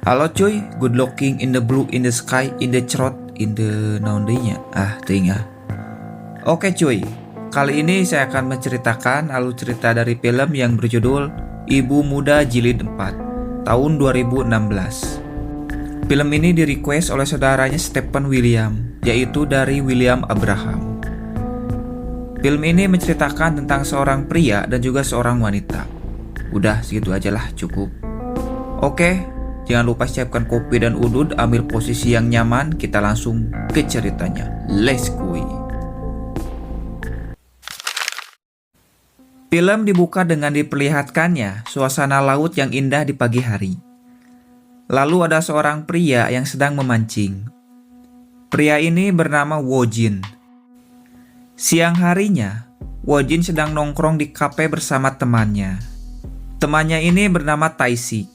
Halo cuy, good looking in the blue in the sky in the throat in the naondenya. Tinggal. Oke cuy, kali ini saya akan menceritakan alur cerita dari film yang berjudul Ibu Muda Jilid 4 tahun 2016. Film ini di-request oleh saudaranya Stephen William, yaitu dari William Abraham. Film ini menceritakan tentang seorang pria dan juga seorang wanita. Udah segitu aja lah, cukup. Oke, jangan lupa siapkan kopi dan udud, ambil posisi yang nyaman, kita langsung ke ceritanya. Let's go. Film dibuka dengan diperlihatkannya suasana laut yang indah di pagi hari. Lalu ada seorang pria yang sedang memancing. Pria ini bernama Wojin. Siang harinya, Wojin sedang nongkrong di kafe bersama temannya. Temannya ini bernama Taisik.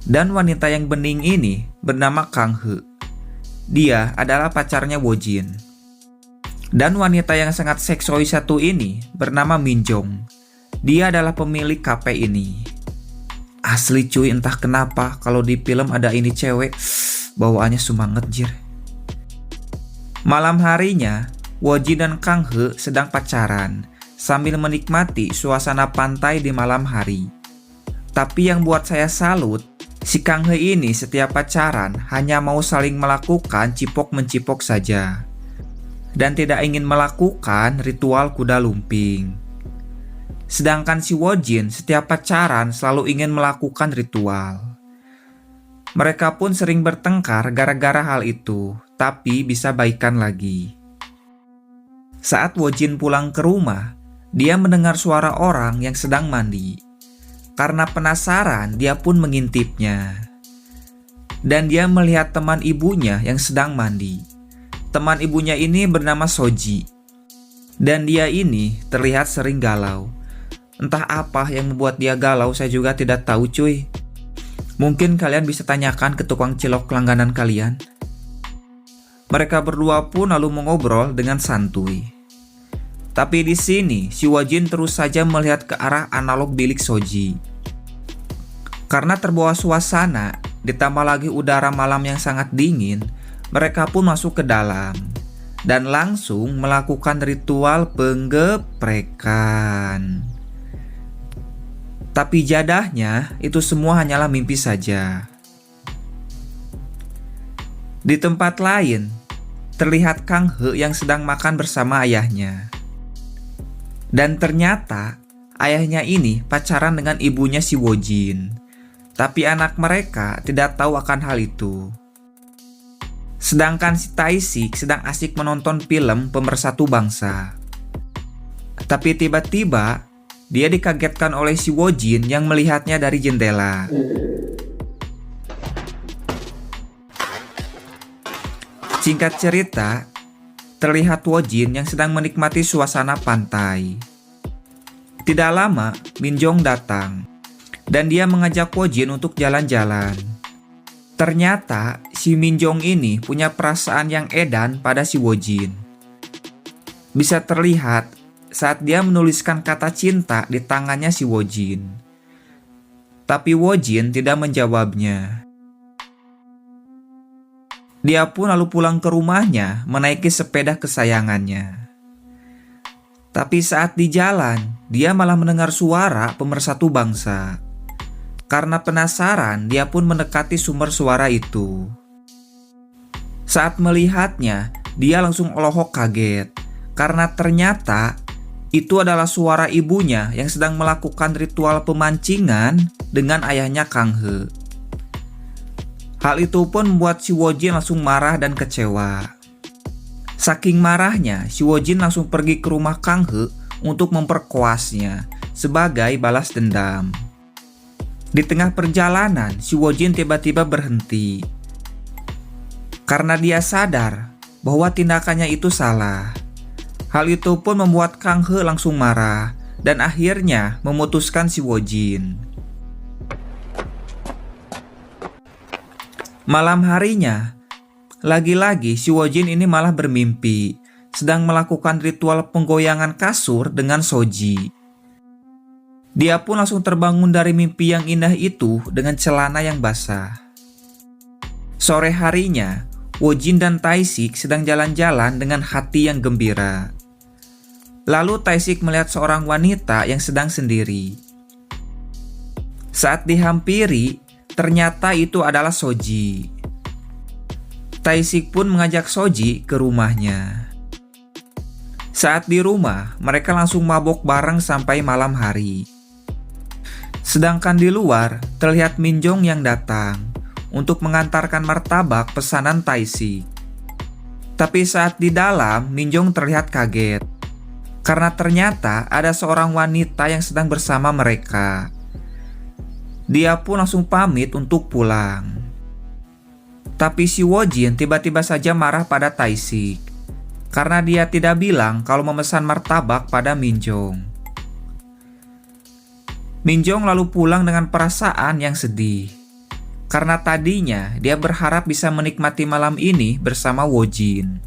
Dan wanita yang bening ini bernama Kang He. Dia adalah pacarnya Wojin. Dan wanita yang sangat seksoi satu ini bernama Minjong. Dia adalah pemilik kafe ini. Asli cuy, entah kenapa kalau di film ada ini cewek, bawaannya semangat jir. Malam harinya, Wojin dan Kang He sedang pacaran sambil menikmati suasana pantai di malam hari. Tapi yang buat saya salut, si Kang He ini setiap pacaran hanya mau saling melakukan cipok-mencipok saja. Dan tidak ingin melakukan ritual kuda lumping. Sedangkan si Wojin setiap pacaran selalu ingin melakukan ritual. Mereka pun sering bertengkar gara-gara hal itu, tapi bisa baikan lagi. Saat Wojin pulang ke rumah, dia mendengar suara orang yang sedang mandi. Karena penasaran, dia pun mengintipnya. Dan dia melihat teman ibunya yang sedang mandi. Teman ibunya ini bernama Soji. Dan dia ini terlihat sering galau. Entah apa yang membuat dia galau, saya juga tidak tahu cuy. Mungkin kalian bisa tanyakan ke tukang cilok langganan kalian. Mereka berdua pun lalu mengobrol dengan santuy. Tapi di sini, si Wojin terus saja melihat ke arah analog bilik Soji. Karena terbawa suasana, ditambah lagi udara malam yang sangat dingin, mereka pun masuk ke dalam dan langsung melakukan ritual penggeprekan. Tapi jadahnya, itu semua hanyalah mimpi saja. Di tempat lain, terlihat Kang He yang sedang makan bersama ayahnya. Dan ternyata ayahnya ini pacaran dengan ibunya si Wojin. Tapi anak mereka tidak tahu akan hal itu. Sedangkan si Taisik sedang asik menonton film Pemersatu Bangsa. Tapi tiba-tiba dia dikagetkan oleh si Wojin yang melihatnya dari jendela. Singkat cerita, terlihat Wojin yang sedang menikmati suasana pantai. Tidak lama, Minjong datang, dan dia mengajak Wojin untuk jalan-jalan. Ternyata, si Minjong ini punya perasaan yang edan pada si Wojin. Bisa terlihat saat dia menuliskan kata cinta di tangannya si Wojin. Tapi Wojin tidak menjawabnya. Dia pun lalu pulang ke rumahnya menaiki sepeda kesayangannya. Tapi saat di jalan, dia malah mendengar suara Pemersatu Bangsa. Karena penasaran, dia pun mendekati sumber suara itu. Saat melihatnya, dia langsung olohok kaget. Karena ternyata itu adalah suara ibunya yang sedang melakukan ritual pemancingan dengan ayahnya Kang He. Hal itu pun membuat si Wojin langsung marah dan kecewa. Saking marahnya, si Wojin langsung pergi ke rumah Kang He untuk memperkoasnya sebagai balas dendam. Di tengah perjalanan, si Wojin tiba-tiba berhenti. Karena dia sadar bahwa tindakannya itu salah. Hal itu pun membuat Kang He langsung marah dan akhirnya memutuskan si Wojin. Malam harinya, lagi-lagi si Wojin ini malah bermimpi sedang melakukan ritual penggoyangan kasur dengan Soji. Dia pun langsung terbangun dari mimpi yang indah itu dengan celana yang basah. Sore harinya, Wojin dan Tae-sik sedang jalan-jalan dengan hati yang gembira. Lalu Tae-sik melihat seorang wanita yang sedang sendiri. Saat dihampiri, ternyata itu adalah Soji. Tae-sik pun mengajak Soji ke rumahnya. Saat di rumah, mereka langsung mabok bareng sampai malam hari. Sedangkan di luar, terlihat Minjong yang datang untuk mengantarkan martabak pesanan Tae-sik. Tapi saat di dalam, Minjong terlihat kaget karena ternyata ada seorang wanita yang sedang bersama mereka. Dia pun langsung pamit untuk pulang. Tapi si Wojin tiba-tiba saja marah pada Tae-sik karena dia tidak bilang kalau memesan martabak pada Minjong. Minjong lalu pulang dengan perasaan yang sedih karena tadinya dia berharap bisa menikmati malam ini bersama Wojin.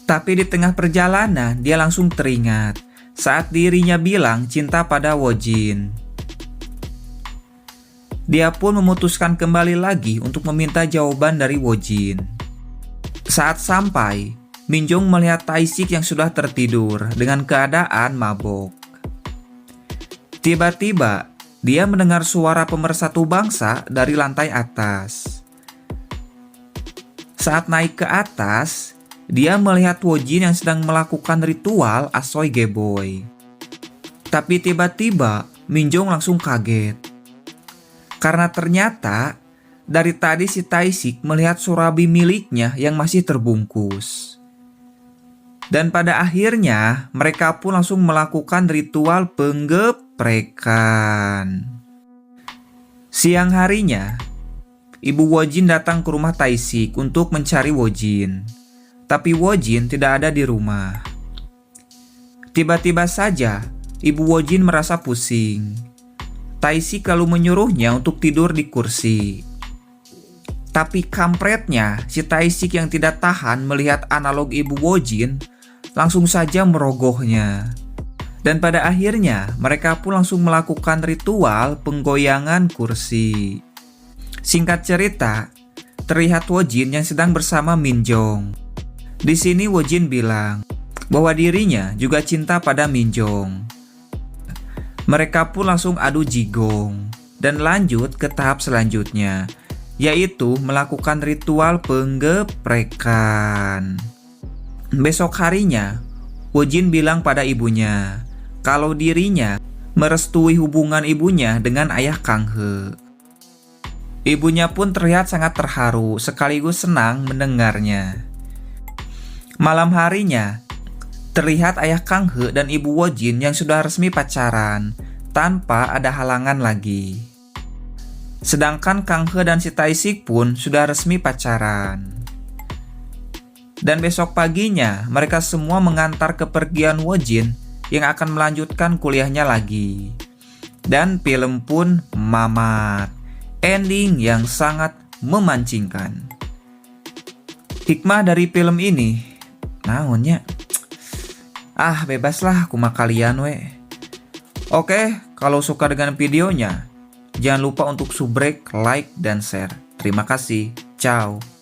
Tapi di tengah perjalanan dia langsung teringat saat dirinya bilang cinta pada Wojin. Dia pun memutuskan kembali lagi untuk meminta jawaban dari Wojin. Saat sampai, Minjong melihat Tae-sik yang sudah tertidur dengan keadaan mabok. Tiba-tiba, dia mendengar suara pemersatu bangsa dari lantai atas. Saat naik ke atas, dia melihat Wojin yang sedang melakukan ritual Asoy Geboy. Tapi tiba-tiba, Minjong langsung kaget. Karena ternyata, dari tadi si Tae-sik melihat surabi miliknya yang masih terbungkus. Dan pada akhirnya, mereka pun langsung melakukan ritual penggeprekan. Siang harinya, Ibu Wojin datang ke rumah Tae-sik untuk mencari Wojin. Tapi Wojin tidak ada di rumah. Tiba-tiba saja, Ibu Wojin merasa pusing. Tae-sik lalu menyuruhnya untuk tidur di kursi. Tapi kampretnya, si Tae-sik yang tidak tahan melihat analog Ibu Wojin, langsung saja merogohnya. Dan pada akhirnya, mereka pun langsung melakukan ritual penggoyangan kursi. Singkat cerita, terlihat Wojin yang sedang bersama Minjong. Di sini Wojin bilang bahwa dirinya juga cinta pada Minjong. Mereka pun langsung adu jigong dan lanjut ke tahap selanjutnya, yaitu melakukan ritual penggeprekan. Besok harinya, Wojin bilang pada ibunya kalau dirinya merestui hubungan ibunya dengan ayah Kang He. Ibunya pun terlihat sangat terharu sekaligus senang mendengarnya. Malam harinya, terlihat ayah Kang He dan ibu Wojin yang sudah resmi pacaran tanpa ada halangan lagi. Sedangkan Kang He dan si Tae-sik pun sudah resmi pacaran. Dan besok paginya, mereka semua mengantar kepergian Wojin yang akan melanjutkan kuliahnya lagi. Dan film pun mamat. Ending yang sangat memancingkan. Hikmah dari film ini, naonnya? Bebaslah kuma kalian we. Oke, kalau suka dengan videonya, jangan lupa untuk subrek, like, dan share. Terima kasih. Ciao.